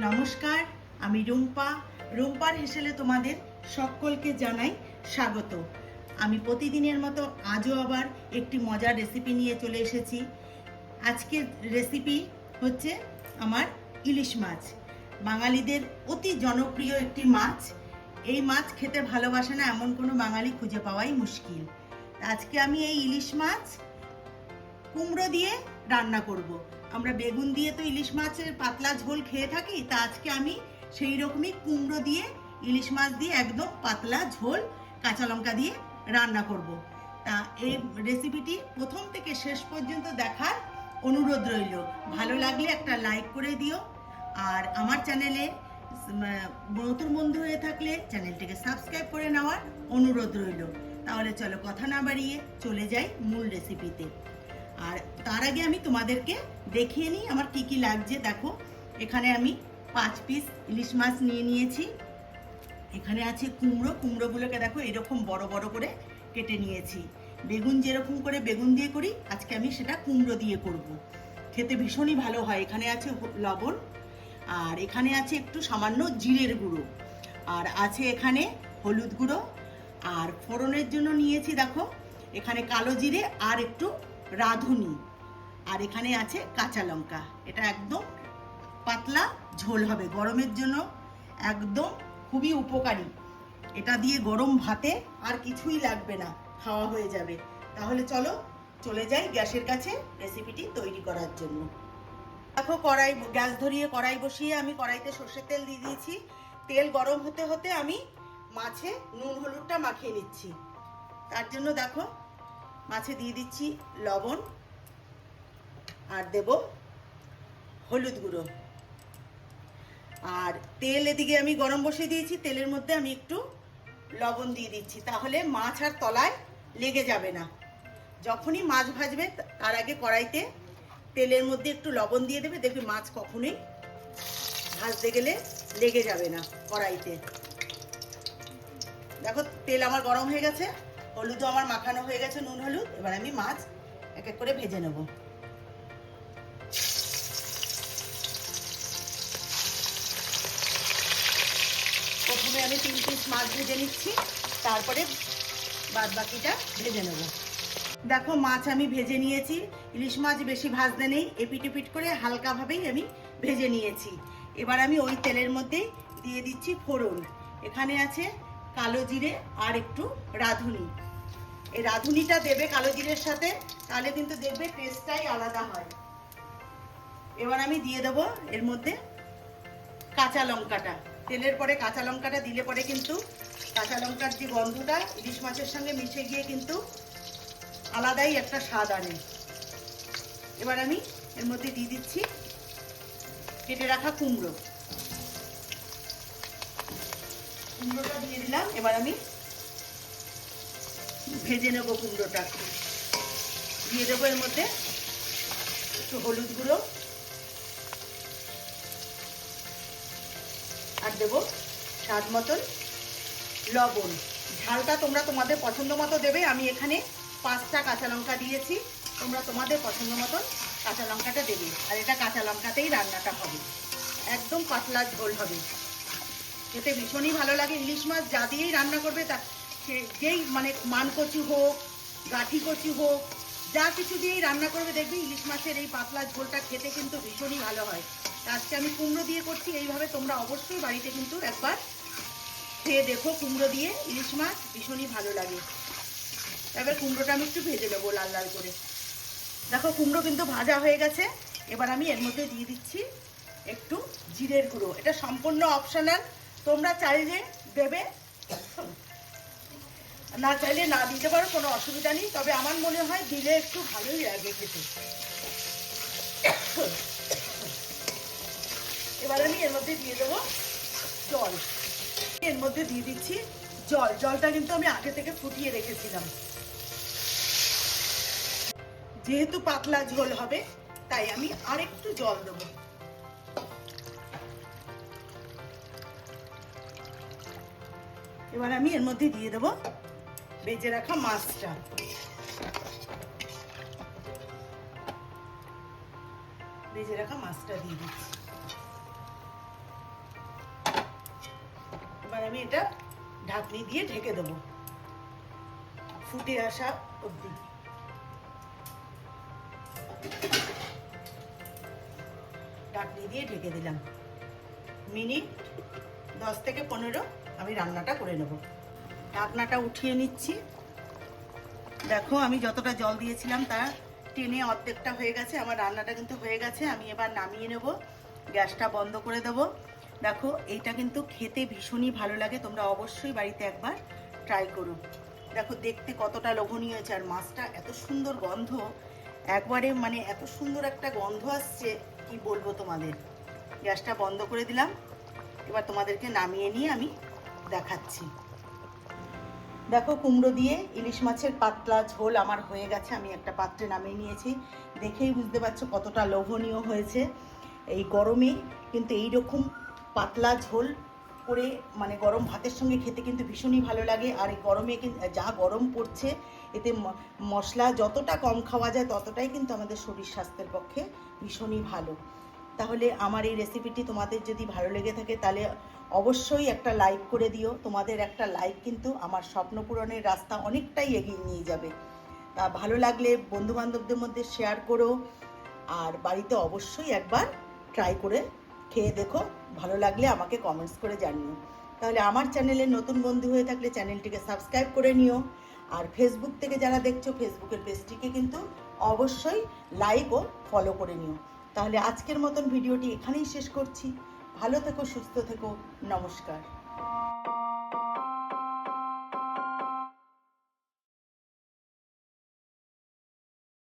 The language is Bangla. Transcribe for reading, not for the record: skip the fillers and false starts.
নমস্কার, আমি রুম্পার হেসেলে তোমাদের সকলকে জানাই স্বাগত। আমি প্রতিদিনের মতো আজও আবার একটি মজার রেসিপি নিয়ে চলে এসেছি। আজকের রেসিপি হচ্ছে আমার ইলিশ মাছ। বাঙালিদের অতি জনপ্রিয় একটি মাছ। এই মাছ খেতে ভালোবাসে না এমন কোনো বাঙালি খুঁজে পাওয়াই মুশকিল। আজকে আমি এই ইলিশ মাছ কুমড়ো দিয়ে রান্না করব। আমরা বেগুন দিয়ে তো ইলিশ মাছের পাতলা ঝোল খেয়ে থাকি, তা আজকে আমি সেই রকমই কুমড়ো দিয়ে ইলিশ মাছ দিয়ে একদম পাতলা ঝোল কাঁচা লঙ্কা দিয়ে রান্না করব। তা এই রেসিপিটি প্রথম থেকে শেষ পর্যন্ত দেখার অনুরোধ রইল। ভালো লাগলে একটা লাইক করে দিও, আর আমার চ্যানেলে নতুন বন্ধু হয়ে থাকলে চ্যানেলটিকে সাবস্ক্রাইব করে নেওয়ার অনুরোধ রইল। তাহলে চলো কথা না বাড়িয়ে চলে যাই মূল রেসিপিতে। আর তার আগে আমি তোমাদেরকে দেখিয়ে নিই আমার কি কি লাগছে। দেখো, এখানে আমি 5 পিস ইলিশ মাছ নিয়ে নিয়েছি। এখানে আছে কুমড়োগুলোকে দেখো এরকম বড় বড় করে কেটে নিয়েছি। বেগুন যেরকম করে বেগুন দিয়ে করি, আজকে আমি সেটা কুমড়ো দিয়ে করব। খেতে ভীষণই ভালো হয়। এখানে আছে লবণ, আর এখানে আছে একটু সামান্য জিরের গুঁড়ো, আর আছে এখানে হলুদ গুঁড়ো, আর ফোড়নের জন্য নিয়েছি দেখো এখানে কালো জিরে আর একটু রাঁধুনি, আর এখানে আছে কাঁচা লঙ্কা। এটা একদম পাতলা ঝোল হবে, গরমের জন্য একদম খুবই উপকারী। এটা দিয়ে গরম ভাতে আর কিছুই লাগবে না, খাওয়া হয়ে যাবে। তাহলে চলো চলে যাই গ্যাসের কাছে রেসিপিটি তৈরি করার জন্য। দেখো গ্যাস ধরিয়ে কড়াই বসিয়ে আমি কড়াইতে সর্ষের তেল দিয়ে দিয়েছি। তেল গরম হতে হতে আমি মাছে নুন হলুদটা মাখিয়ে নিচ্ছি। তার জন্য দেখো মাছে দিয়ে দিচ্ছি লবণ, আর দেব হলুদ গুঁড়ো, আর তেল এদিকে আমি গরম বসিয়ে দিয়েছি। তেলের মধ্যে আমি একটু লবণ দিয়ে দিচ্ছি, তাহলে মাছ আর তলায় লেগে যাবে না। যখনই মাছ ভাজবে তার আগে কড়াইতে তেলের মধ্যে একটু লবণ দিয়ে দেবে, দেখবে মাছ কখনোই ভাজতে গেলে লেগে যাবে না কড়াইতে। দেখো তেল আমার গরম হয়ে গেছে, হলুদও আমার মাখানো হয়ে গেছে, নুন হলুদ। এবার আমি মাছ এক এক করে ভেজে নেব। প্রথমে আমি 3 পিস মাছ ভেজে নিচ্ছি, তারপরে বাদ বাকিটা ভেজে নেব। দেখো মাছ আমি ভেজে নিয়েছি। ইলিশ মাছ বেশি ভাজতে নেই, এপিট এপিট করে হালকাভাবেই আমি ভেজে নিয়েছি। এবার আমি ওই তেলের মধ্যেই দিয়ে দিচ্ছি ফোড়ন। এখানে আছে কালো জিরে আর একটু রাঁধুনি। এই রাঁধুনিটা দেবে কালো জিরের সাথে, তাহলে কিন্তু দেখবে টেস্টটাই আলাদা হয়। এবার আমি দিয়ে দেবো এর মধ্যে কাঁচা লঙ্কাটা। তেলের পরে কাঁচা লঙ্কাটা দিলে পরে কিন্তু কাঁচা লঙ্কার যে গন্ধটা ইলিশ মাছের সঙ্গে মিশে গিয়ে কিন্তু আলাদাই একটা স্বাদ আনে। এবার আমি এর মধ্যে দিয়ে দিচ্ছি কেটে রাখা কুমড়োটা দিয়ে দিলাম। এবার আমি ভেজে নেব কুমড়োটা। দিয়ে দেবো এর মধ্যে একটু হলুদ গুঁড়ো, আর দেবো স্বাদ মতন লবণ। ঝালটা তোমরা তোমাদের পছন্দ মতো দেবে। আমি এখানে 5টা কাঁচা লঙ্কা দিয়েছি, তোমরা তোমাদের পছন্দ মতন কাঁচা লঙ্কাটা দেবে। আর এটা কাঁচা লঙ্কাতেই রান্নাটা হবে, একদম পাতলা ঝোল হবে। খেতে ভীষণই ভালো লাগে। ইলিশ মাছ যা দিয়েই রান্না করবে তা যেই মানে মানকচু হোক, গাঠি কচু হোক, যা কিছু দিয়েই রান্না করবে দেখবে ইলিশ মাছের এই পাতলা ঝোলটা খেতে কিন্তু ভীষণই ভালো হয়। আজকে আমি কুমড়ো দিয়ে করছি। এইভাবে তোমরা অবশ্যই বাড়িতে কিন্তু একবার খেয়ে দেখো, কুমড়ো দিয়ে ইলিশ মাছ ভীষণই ভালো লাগে। এবার কুমড়োটা আমি একটু ভেজে নেবো লাল লাল করে। দেখো কুমড়ো কিন্তু ভাজা হয়ে গেছে। এবার আমি এর মধ্যে দিয়ে দিচ্ছি একটু জিরের গুঁড়ো। এটা সম্পূর্ণ অপশনাল, তোমরা চাইলে দেবে, না চাইলে না দিতে পারো, কোনো অসুবিধা নেই। তবে আমার মনে হয় দিলে একটু ভালোই লাগে খেতে। এবার আমি এর মধ্যে দিয়ে দেবো জল। এর মধ্যে দিয়ে দিচ্ছি জল। জলটা কিন্তু আমি আগে থেকে ফুটিয়ে রেখেছিলাম। যেহেতু পাতলা ঝোল হবে তাই আমি আরেকটু জল দেবো। এবার আমি এর মধ্যে দিয়ে দেবো ভেজে রাখা মাছটা। দিয়ে দিচ্ছি। এবার আমি এটা ঢাকনি দিয়ে ঢেকে দেবো ফুটে আসা অবধি। ঢাকনি দিয়ে ঢেকে দিলাম, মিনিট 10 থেকে 15 আমি রান্নাটা করে নেব। ঢাকনাটা উঠিয়ে নিচ্ছি। দেখো আমি যতটা জল দিয়েছিলাম তা টেনে অর্ধেকটা হয়ে গেছে, আমার রান্নাটা কিন্তু হয়ে গেছে। আমি এবার নামিয়ে নেব, গ্যাসটা বন্ধ করে দেব। দেখো এইটা কিন্তু খেতে ভীষণই ভালো লাগে, তোমরা অবশ্যই বাড়িতে একবার ট্রাই করো। দেখো দেখতে কতটা লোভনীয় হয়েছে, আর মাছটা এত সুন্দর গন্ধ, একবারে মানে এত সুন্দর একটা গন্ধ আসছে কি বলবো তোমাদের। গ্যাসটা বন্ধ করে দিলাম, এবার তোমাদেরকে নামিয়ে নিয়ে আমি দেখাচ্ছি। দেখো কুমড়ো দিয়ে ইলিশ মাছের পাতলা ঝোল আমার হয়ে গেছে, আমি একটা পাত্রে নামিয়ে নিয়েছি। দেখেই বুঝতে পারছো কতটা লোভনীয় হয়েছে। এই গরমে কিন্তু এইরকম পাতলা ঝোল করে মানে গরম ভাতের সঙ্গে খেতে কিন্তু ভীষণই ভালো লাগে। আর এই গরমে কিন্তু যা গরম পড়ছে, এতে মশলা যতটা কম খাওয়া যায় ততটাই কিন্তু আমাদের শরীর স্বাস্থ্যের পক্ষে ভীষণই ভালো। তাহলে আমার এই রেসিপিটি তোমাদের যদি ভালো লেগে থাকে তাহলে অবশ্যই একটা লাইক করে দিও। তোমাদের একটা লাইক কিন্তু আমার স্বপ্ন পূরণের রাস্তা অনেকটাই এগিয়ে নিয়ে যাবে। তা ভালো লাগলে বন্ধুবান্ধবদের মধ্যে শেয়ার করো, আর বাড়িতে অবশ্যই একবার ট্রাই করে খেয়ে দেখো, ভালো লাগলে আমাকে কমেন্টস করে জানিও। তাহলে আমার চ্যানেলে নতুন বন্ধু হয়ে থাকলে চ্যানেলটিকে সাবস্ক্রাইব করে নিও, আর ফেসবুক থেকে যারা দেখছো ফেসবুকের পেজটিকে কিন্তু অবশ্যই লাইক ও ফলো করে নিও। তাহলে আজকের মতন ভিডিওটি এখানেই শেষ করছি। ভালো থেকো, সুস্থ থেকো, নমস্কার।